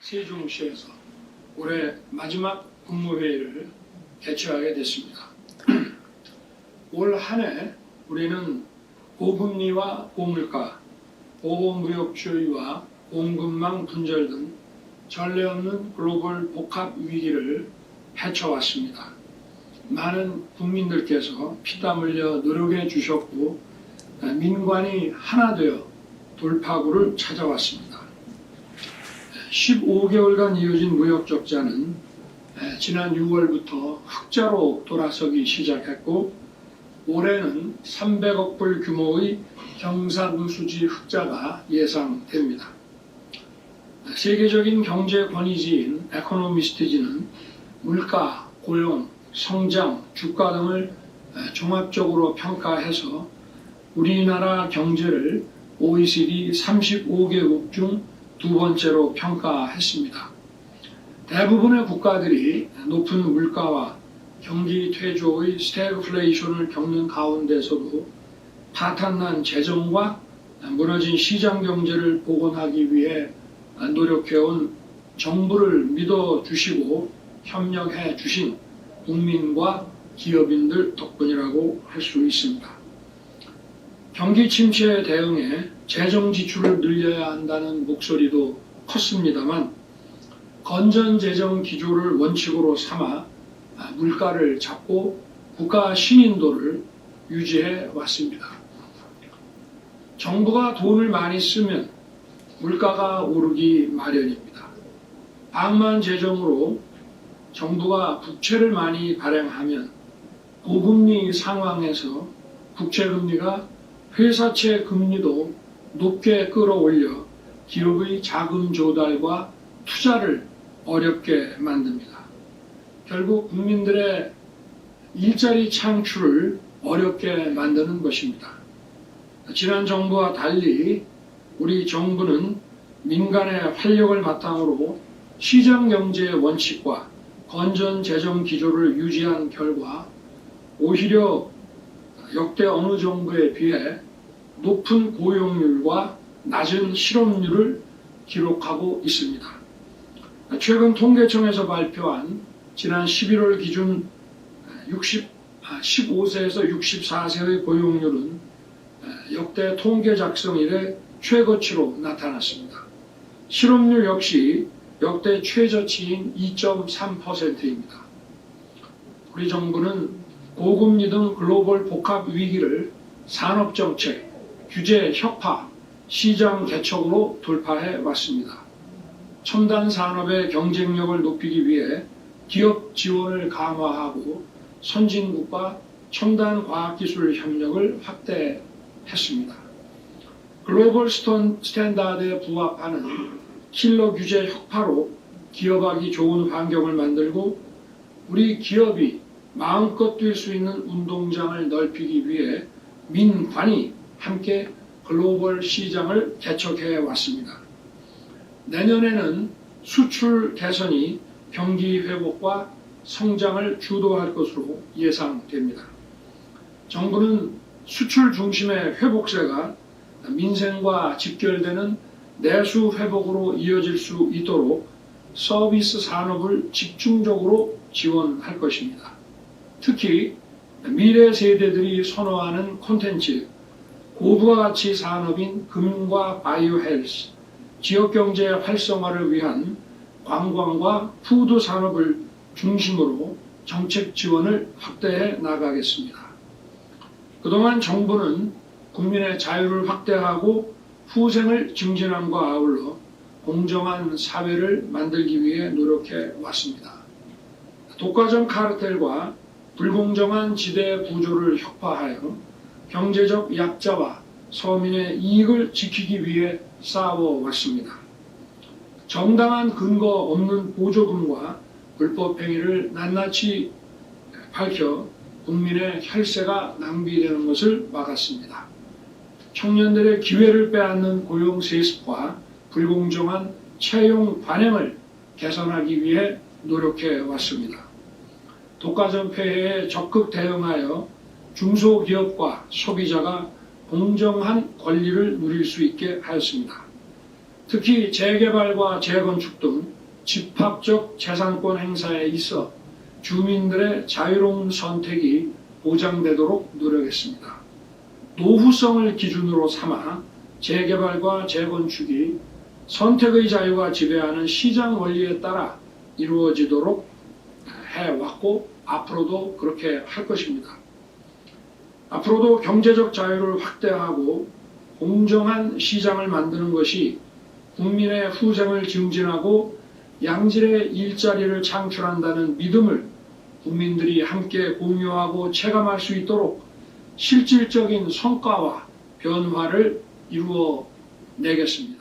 세종시에서 올해 마지막 국무회의를 개최하게 됐습니다. 올 한 해 우리는 고금리와 고물가, 보호무역주의와 공급망 분절 등 전례 없는 글로벌 복합 위기를 헤쳐왔습니다. 많은 국민들께서 피땀 흘려 노력해 주셨고 민관이 하나 되어 돌파구를 찾아왔습니다. 15개월간 이어진 무역 적자는 지난 6월부터 흑자로 돌아서기 시작했고 올해는 300억 불 규모의 경상수지 흑자가 예상됩니다. 세계적인 경제 권위지인 에코노미스트지는 물가, 고용, 성장, 주가 등을 종합적으로 평가해서 우리나라 경제를 OECD 35개국 중 두 번째로 평가했습니다. 대부분의 국가들이 높은 물가와 경기 퇴조의 스태그플레이션을 겪는 가운데서도 파탄난 재정과 무너진 시장 경제를 복원하기 위해 노력해온 정부를 믿어주시고 협력해 주신 국민과 기업인들 덕분이라고 할 수 있습니다. 경기 침체에 대응해 재정 지출을 늘려야 한다는 목소리도 컸습니다만 건전 재정 기조를 원칙으로 삼아 물가를 잡고 국가 신인도를 유지해 왔습니다. 정부가 돈을 많이 쓰면 물가가 오르기 마련입니다. 방만 재정으로 정부가 국채를 많이 발행하면 고금리 상황에서 국채금리가 회사채 금리도 높게 끌어올려 기업의 자금 조달과 투자를 어렵게 만듭니다. 결국 국민들의 일자리 창출을 어렵게 만드는 것입니다. 지난 정부와 달리 우리 정부는 민간의 활력을 바탕으로 시장 경제의 원칙과 건전 재정 기조를 유지한 결과 오히려 역대 어느 정부에 비해 높은 고용률과 낮은 실업률을 기록하고 있습니다. 최근 통계청에서 발표한 지난 11월 기준 15세에서 64세의 고용률은 역대 통계 작성 이래 최고치로 나타났습니다. 실업률 역시 역대 최저치인 2.3%입니다. 우리 정부는 고금리 등 글로벌 복합 위기를 산업정책, 규제 혁파, 시장 개척으로 돌파해 왔습니다. 첨단 산업의 경쟁력을 높이기 위해 기업 지원을 강화하고 선진국과 첨단 과학기술 협력을 확대했습니다. 글로벌 스탠다드에 부합하는 킬러 규제 혁파로 기업하기 좋은 환경을 만들고 우리 기업이 마음껏 뛸 수 있는 운동장을 넓히기 위해 민관이 함께 글로벌 시장을 개척해 왔습니다. 내년에는 수출 개선이 경기 회복과 성장을 주도할 것으로 예상됩니다. 정부는 수출 중심의 회복세가 민생과 직결되는 내수 회복으로 이어질 수 있도록 서비스 산업을 집중적으로 지원할 것입니다. 특히 미래 세대들이 선호하는 콘텐츠, 고부가 가치 산업인 금융과 바이오 헬스, 지역경제 활성화를 위한 관광과 푸드 산업을 중심으로 정책 지원을 확대해 나가겠습니다. 그동안 정부는 국민의 자유를 확대하고 후생을 증진함과 아울러 공정한 사회를 만들기 위해 노력해 왔습니다. 독과점 카르텔과 불공정한 지대 구조를 혁파하여 경제적 약자와 서민의 이익을 지키기 위해 싸워왔습니다. 정당한 근거 없는 보조금과 불법행위를 낱낱이 밝혀 국민의 혈세가 낭비되는 것을 막았습니다. 청년들의 기회를 빼앗는 고용 세습과 불공정한 채용 관행을 개선하기 위해 노력해 왔습니다. 독과점 폐해에 적극 대응하여 중소기업과 소비자가 공정한 권리를 누릴 수 있게 하였습니다. 특히 재개발과 재건축 등 집합적 재산권 행사에 있어 주민들의 자유로운 선택이 보장되도록 노력했습니다. 노후성을 기준으로 삼아 재개발과 재건축이 선택의 자유가 지배하는 시장 원리에 따라 이루어지도록 해왔고 앞으로도 그렇게 할 것입니다. 앞으로도 경제적 자유를 확대하고 공정한 시장을 만드는 것이 국민의 후생을 증진하고 양질의 일자리를 창출한다는 믿음을 국민들이 함께 공유하고 체감할 수 있도록 실질적인 성과와 변화를 이루어 내겠습니다.